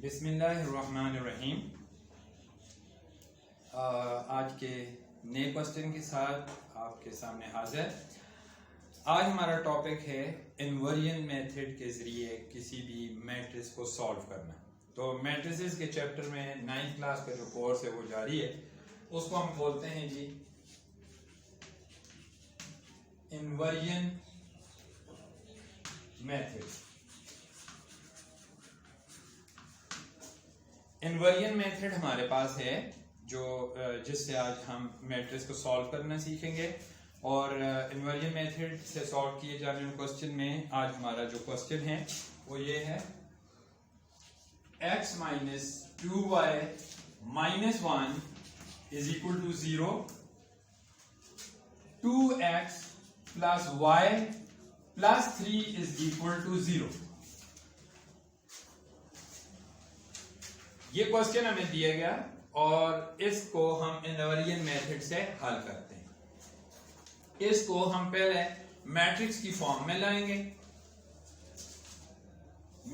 बिस्मिल्लाहिर्रहमानिर्रहीम। आज के नए क्वेश्चन के साथ आपके सामने हाजिर। आज हमारा टॉपिक है इनवर्जन मेथड के जरिए किसी भी मैट्रिक्स को सॉल्व करना। तो मैट्रिसेस के चैप्टर में 9th क्लास का जो कोर्स है वो जारी है, उसको हम बोलते हैं जी इनवर्जन मेथड। इनवर्जन मेथड हमारे पास है जो जिससे आज हम मैट्रिक्स को सॉल्व करना सीखेंगे। और इनवर्जन मेथड से सॉल्व किए जाने वाले क्वेश्चन में आज हमारा जो क्वेश्चन है वो ये है x minus 2y minus 1 is equal to 0, 2x plus y plus 3 is equal to 0। ये क्वेश्चन हमें दिया गया और इसको हम इनवर्जन मेथड से हल करते हैं। इसको हम पहले मैट्रिक्स की फॉर्म में लाएंगे।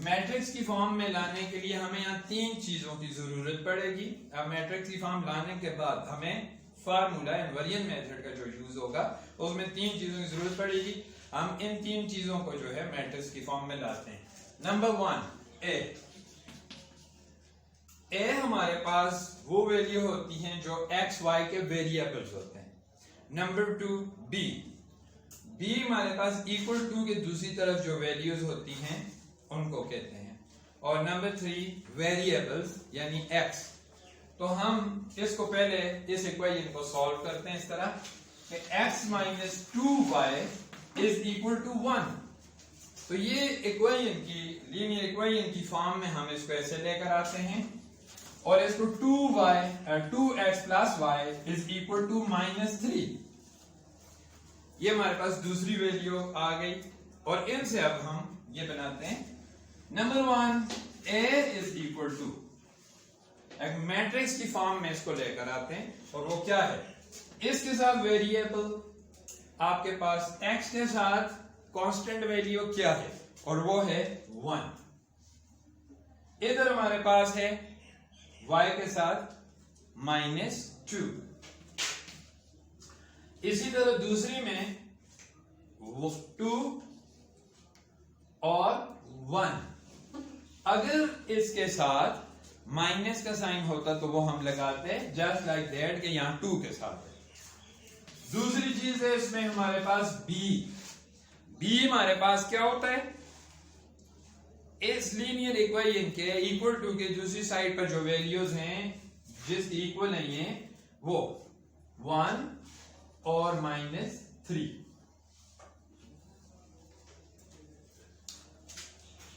मैट्रिक्स की फॉर्म में लाने के लिए हमें यहाँ 3 चीजों की जरूरत पड़ेगी। अब मैट्रिक्स की फॉर्म लाने के बाद हमें फार्मूला इनवर्जन मेथड का जो यूज होगा उसमें 3 चीजों की जरूरत पड़ेगी। हम इन 3 चीजों को जो है मैट्रिक्स की फॉर्म में लाते हैं। नंबर 1 ए हमारे पास वो वैल्यू होती हैं जो एक्स वाई के वेरिएबल्स होते हैं। नंबर 2 बी हमारे पास इक्वल टू के दूसरी तरफ जो वैल्यूज होती हैं उनको कहते हैं। और नंबर 3 वेरिएबल्स यानी एक्स। तो हम इसको पहले इस इक्वेशन को सॉल्व करते हैं इस तरह कि x minus 2y is equal to 1। तो ये इक्वेशन की लीनियर इक्वेशन की फॉर्म में हम इसको ऐसे लेकर आते हैं और इसको 2x plus y is equal to minus 3। ये हमारे पास दूसरी वैल्यू आ गई और इनसे अब हम ये बनाते हैं। Number 1 a is equal to एक मैट्रिक्स की फॉर्म में इसको लेकर आते हैं और वो क्या है, इसके साथ वेरिएबल आपके पास x के साथ कांस्टेंट वैल्यू क्या है और वो है 1। इधर हमारे पास है y के साथ माइनस 2। इसी तरह दूसरी में 2 और 1। अगर इसके साथ माइनस का साइन होता तो वो हम लगाते हैं जस्ट लाइक दैट के यहां 2 के साथ है। दूसरी चीज है इसमें हमारे पास b हमारे पास क्या होता है, इस लीनियर इक्वेशन के इक्वल टू के दूसरी साइड पर जो वैल्यूज हैं जिसकी इक्वल नहीं है वो 1 और माइनस 3।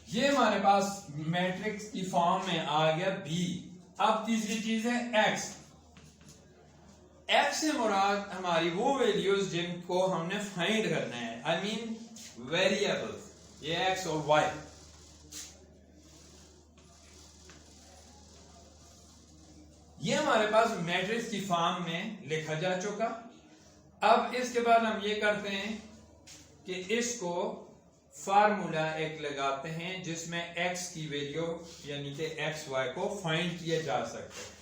ये हमारे पास मैट्रिक्स की फॉर्म में आ गया b। अब तीसरी चीज है x से मुराद हमारी वो वैल्यूज जिनको हमने फाइंड करना है, आई मीन वेरिएबल्स, ये x और y। ये हमारे पास मैट्रिक्स की फॉर्म में लिखा जा चुका। अब इसके बाद हम ये करते हैं कि इसको फार्मूला एक लगाते हैं जिसमें x की वैल्यू यानी कि x y को फाइंड किया जा सकता है।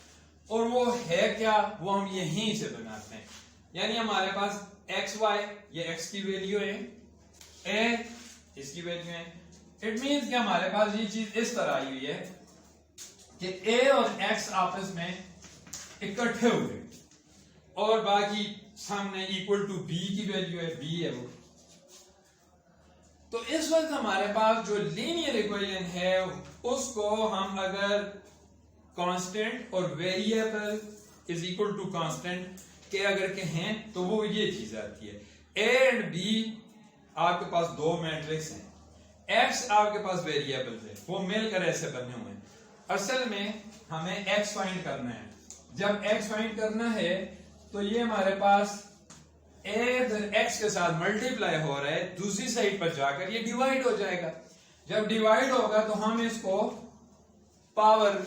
और वो है क्या, वो हम यहीं से बनाते हैं। यानी हमारे पास x y ये x की वैल्यू है, a इसकी वैल्यू है। इट मींस कि हमारे पास ये चीज इस तरह आई हुई है कि a और x आपस में इकट्ठे हुए और बाकी सामने इक्वल टू b की वैल्यू है, b है वो। तो इस वक्त हमारे पास जो लीनियर इक्वेशन है उसको हम अगर कांस्टेंट और variable is equal to constant के अगर कहें तो वो ये चीज आती है। a एंड b आपके पास दो मैट्रिक्स हैं, x आपके पास वेरिएबल है, वो मिलकर ऐसे बने हुए हैं। असल में हमें x फाइंड करना है। जब x फाइंड करना है तो ये हमारे पास a x के साथ मल्टीप्लाई हो रहा है, दूसरी साइड पर जाकर ये डिवाइड हो जाएगा। जब डिवाइड होगा तो हम इसको पावर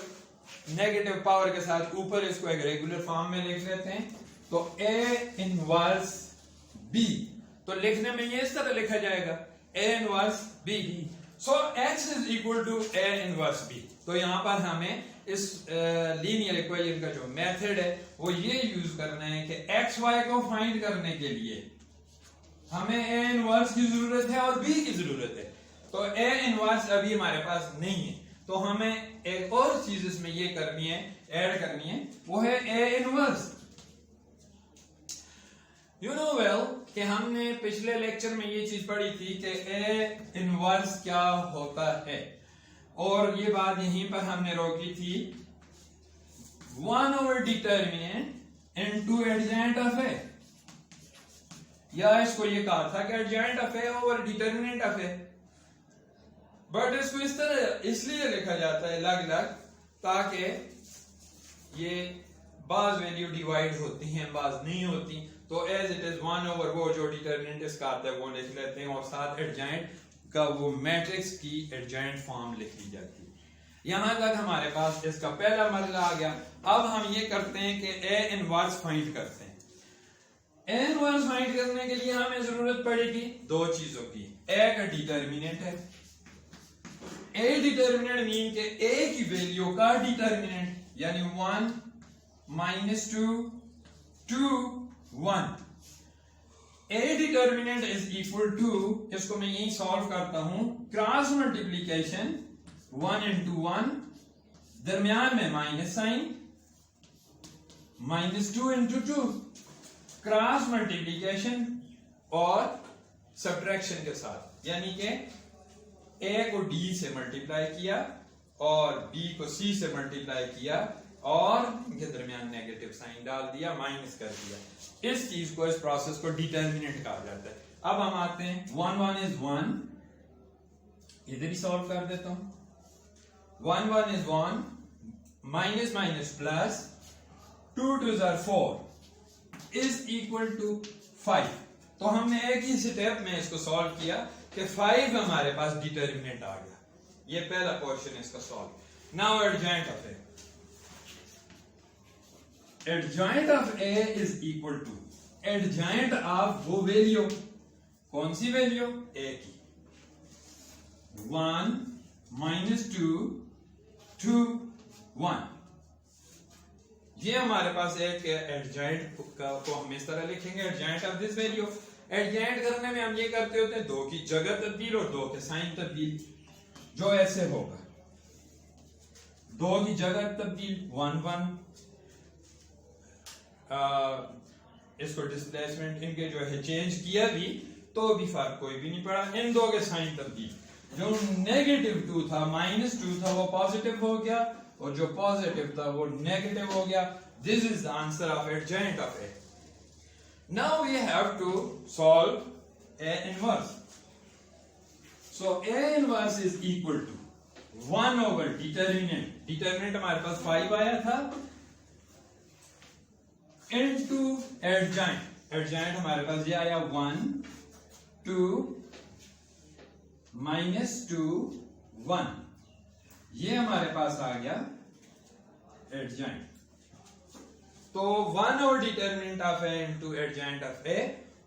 नेगेटिव पावर के साथ ऊपर इसको एक रेगुलर फॉर्म में लिख लेते हैं। तो a इनवर्स b, तो लिखने में ये इस तरह लिखा जाएगा a inverse b। So x is equal to a inverse b। तो यहां पर हमें इस लीनियर इक्वेशन का जो मेथड है वो ये यूज करना है कि एक्स वाई को फाइंड करने के लिए हमें a इनवर्स की जरूरत है और b की जरूरत है। तो a इनवर्स अभी हमारे पास नहीं है, तो हमें एक और चीज इसमें ये करनी है, ऐड करनी है, वो है a inverse. You know well कि हमने पिछले लेक्चर में ये चीज पढ़ी थी कि a इनवर्स क्या होता है, और ये बात यहीं पर हमने रोकी थी, 1 over determinant into adjoint of a, या इसको ये कहा था कि adjoint of a over determinant of a, but इसको इस तरह इसलिए लिखा जाता है अलग अलग ताकि ये बाज वैल्यू डिवाइड होती हैं, बाज नहीं होती। तो एज इट इज 1 over वो जो डिटर्मिनेंट इसका आता है वो लिख लेते हैं, और साथ एडजॉइंट का वो मैट्रिक्स की एडजॉइंट फॉर्म लिख ली जाती है। यहां तक हमारे पास इसका पहला मरला आ गया। अब हम ये करते हैं कि ए इनवर्स फाइंड करते हैं। ए इनवर्स फाइंड करने के लिए हमें जरूरत पड़ेगी दो चीजों की, ए का डिटर्मिनेंट है। ए डिटर्मिनेंट मीन के ए की वैल्यू का डिटर्मिनेंट, यानी 1 -2 2 1। A determinant is equal to, इसको मैं यही सॉल्व करता हूं, क्रॉस मल्टीप्लीकेशन 1 into 1, दरमियान में minus sign, -2 into 2, cross multiplication और सब्ट्रैक्शन के साथ, यानी कि ए को डी से मल्टीप्लाई किया और बी को सी से मल्टीप्लाई किया और इनके दरमियान नेगेटिव साइन डाल दिया, माइनस कर दिया। इस चीज को, इस प्रोसेस को डिटर्मिनेंट कहा जाता है। अब हम आते हैं 1 1 is 1, इधर ही सॉल्व कर देता हूं। 1 1 is 1, minus minus plus, 2 2s are 4 is equal to 5। तो हमने एक ही स्टेप में इसको सॉल्व किया कि 5 हमारे पास डिटर्मिनेंट आ गया। ये पहला पोर्शन इसका solve. Now adjoint of A, adjoint of A is equal to adjoint of वो वैल्यू, कौन सी वैल्यू, ए की, 1 -2 2 1। ये हमारे पास एक एडजॉइंट को हम इस तरह लिखेंगे, adjoint of this value. Adjoint करने में हम ये करते होते हैं 2 की जगह तब्दील और 2 के साइन तब्दील, जो ऐसे होगा, 2 की जगह तब्दील 1 1, इसको डिस्प्लेसमेंट इनके जो है चेंज किया भी तो भी फर्क कोई भी नहीं पड़ा। इन 2 के साइन तब्दील, जो नेगेटिव 2 था, -2 था, वो पॉजिटिव हो गया, और जो पॉजिटिव था वो नेगेटिव हो गया। This is the answer of adjoint of A. Now we have to solve A inverse. So A inverse is equal to 1 over determinant, determinant हमारे पास 5 आया था, इनटू एडजॉइंट, एडजॉइंट हमारे पास ये आया 1 2 -2 1, ये हमारे पास आ गया एडजॉइंट। तो 1 over determinant of A into adjoint of A.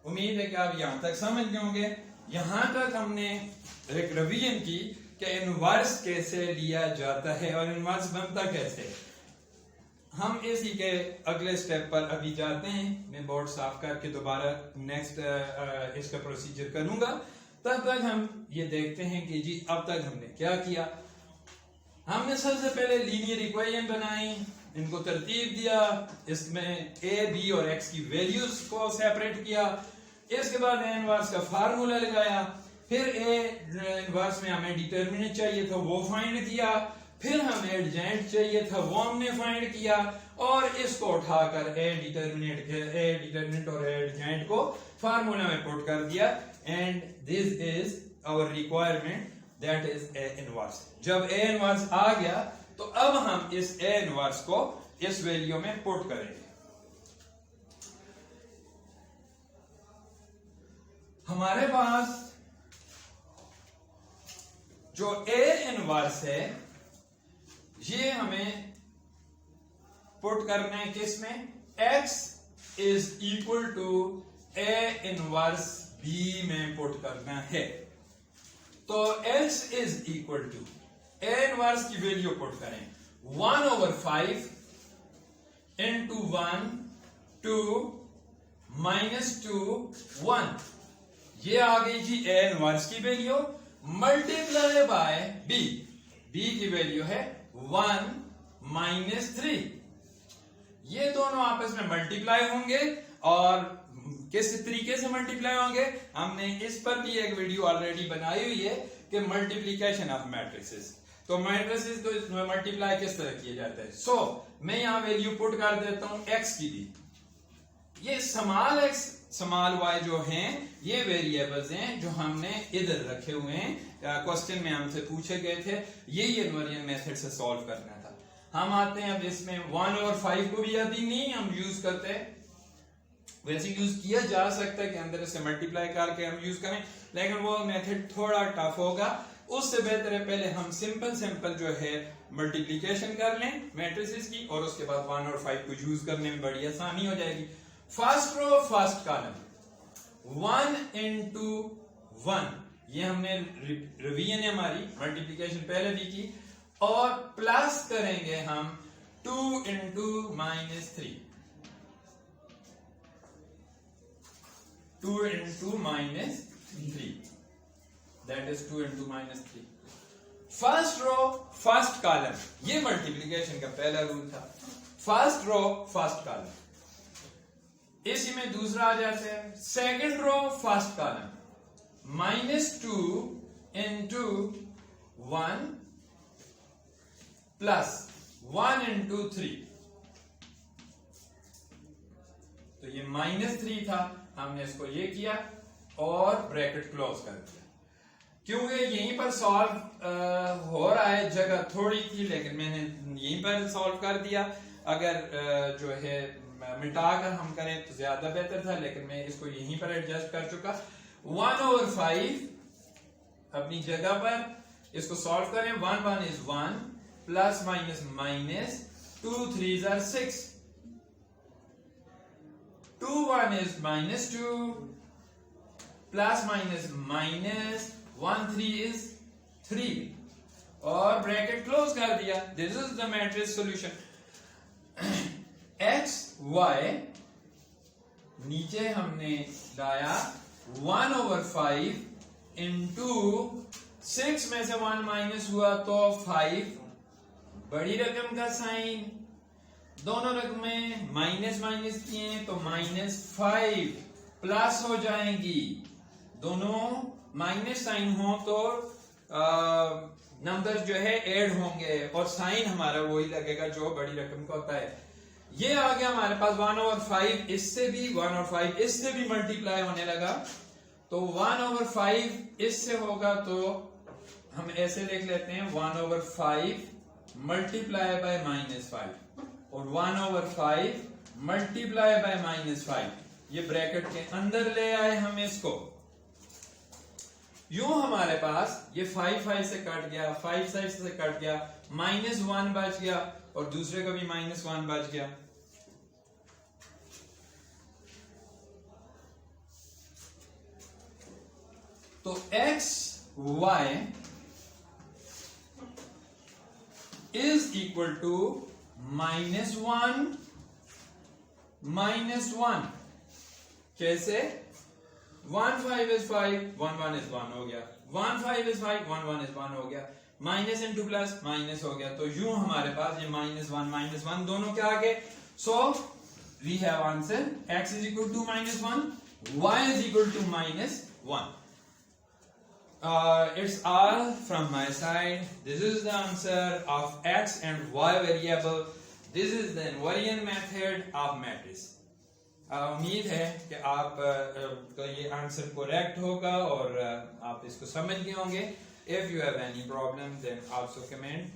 उम्मीद है कि आप यहां तक समझ गए होंगे। यहां तक हमने एक रिवीजन की कि इनवर्स कैसे लिया जाता है और इनवर्स बनता कैसे है। हम इसी के अगले स्टेप पर अभी जाते हैं। मैं बोर्ड साफ करके दोबारा नेक्स्ट इसका प्रोसीजर करूंगा। तब तक हम ये देखते हैं कि जी अब तक हमने क्या किया। हमने सबसे पहले लीनियर इक्वेशन बनाई, इनको तरतीब दिया, इसमें ए बी और एक्स की वैल्यूज को सेपरेट किया, इसके बाद ए इनवर्स का फार्मूला लगाया, फिर ए इनवर्स में हमें डिटर्मिनेंट चाहिए था वो फाइंड किया, फिर हमें एडजॉइंट चाहिए था वो हमने फाइंड किया, और इसको उठाकर ए डिटर्मिनेंट और एडजॉइंट को फार्मूला में पुट कर दिया। And this is our requirement, that is A inverse. जब ए इनवर्स आ गया तो अब हम इस ए इनवर्स को इस वैल्यू में पुट करेंगे। हमारे पास जो ए इनवर्स है ये हमें पुट करना है किसमें, x is equal to A inverse B में पुट करना है। तो x is equal to a inverse की वैल्यू पुट करें 1/5 into 1 2 -2 1 ये आ गई जी a इनवर्स की वैल्यू मल्टीप्लाई बाय b की वैल्यू है 1 -3 ये दोनों आपस में मल्टीप्लाई होंगे और किस तरीके से मल्टीप्लाई होंगे हमने इस पर भी एक वीडियो ऑलरेडी बनाई हुई है कि मल्टीप्लिकेशन ऑफ मैट्रिसेस तो मैट्रिसेस को मल्टीप्लाई किस तरह किया जाता है सो मैं यहां वैल्यू पुट कर देता हूं x की भी ये स्मॉल x स्मॉल y जो हैं ये वेरिएबल्स हैं जो हमने इधर रखे हुए हैं क्वेश्चन में हमसे पूछे गए थे ये इनवेरिएंट मेथड से सॉल्व करना था हम आते हैं अब इसमें 1/5 को भी यदि नहीं हम यूज करते वैसे यूज किया जा सकता है कि अंदर से मल्टीप्लाई करके हम यूज करें लेकिन वो मेथड थोड़ा टफ होगा उससे बेहतर है पहले हम सिंपल जो है मल्टीप्लिकेशन कर लें मैट्रिसेस की और उसके बाद 1 और 5 को यूज करने में बड़ी आसानी हो जाएगी first row first column 1 into 1 ये हमने रिवीजन है हमारी मल्टीप्लिकेशन पहले भी की और प्लस करेंगे हम 2 into -3 2 into -3 that is 2 into -3 first row first column ये मल्टीप्लिकेशन का पहला रूल था फर्स्ट रो फर्स्ट कॉलम इसी में दूसरा आ जाता है second row first column -2 into 1 plus 1 into 3 तो ये -3 था हमने इसको ये किया और ब्रैकेट क्लोज कर दिया क्योंकि यहीं पर सॉल्व हो रहा है जगह थोड़ी थी लेकिन मैंने यहीं पर सॉल्व कर दिया अगर जो है मिटाकर हम करें तो ज्यादा बेहतर था लेकिन मैं इसको यहीं पर एडजस्ट कर चुका 1/5 अपनी जगह पर इसको सॉल्व करें 1 1 is 1 plus minus minus 2 3s are 6 2 1 is -2 plus minus minus 1 3 is 3 और ब्रैकेट क्लोज कर दिया this is the matrix solution x y नीचे हमने लाया 1/5 into 6 में से 1 माइनस हुआ तो 5 बड़ी रकम का साइन दोनों रकमें माइनस माइनस किए तो -5 प्लस हो जाएंगी दोनों माइनस साइन हो तो नंबर जो है ऐड होंगे और साइन हमारा वही लगेगा जो बड़ी रकम का होता है ये आ गया हमारे पास 1/5 इससे भी 1/5 इससे भी मल्टीप्लाई होने लगा तो 1/5 इससे होगा तो हम ऐसे लिख लेते हैं 1/5 मल्टीप्लाई बाय -5 और 1/5 मल्टीप्लाई बाय -5 ये ब्रैकेट के अंदर ले आए हम इसको यूं हमारे पास ये 5 से कट गया 5 साइड से कट गया -1 बच गया और दूसरे का भी -1 बच गया तो x y is equal to -1 -1 कैसे 1 5 is 5 1 1 is 1 हो गया 1 5 is 5 1 1 is 1 हो गया माइनस इंटू प्लस माइनस हो गया तो यूं हमारे पास ये -1 दोनों क्या आ गए so we have answer x is equal to -1 y is equal to -1 it's all from my side this is the answer of x and y variable this is the invariant method of matrix उम्मीद है कि आप का ये answer correct होगा और आप इसको समझ गए होंगे if you have any problem then also comment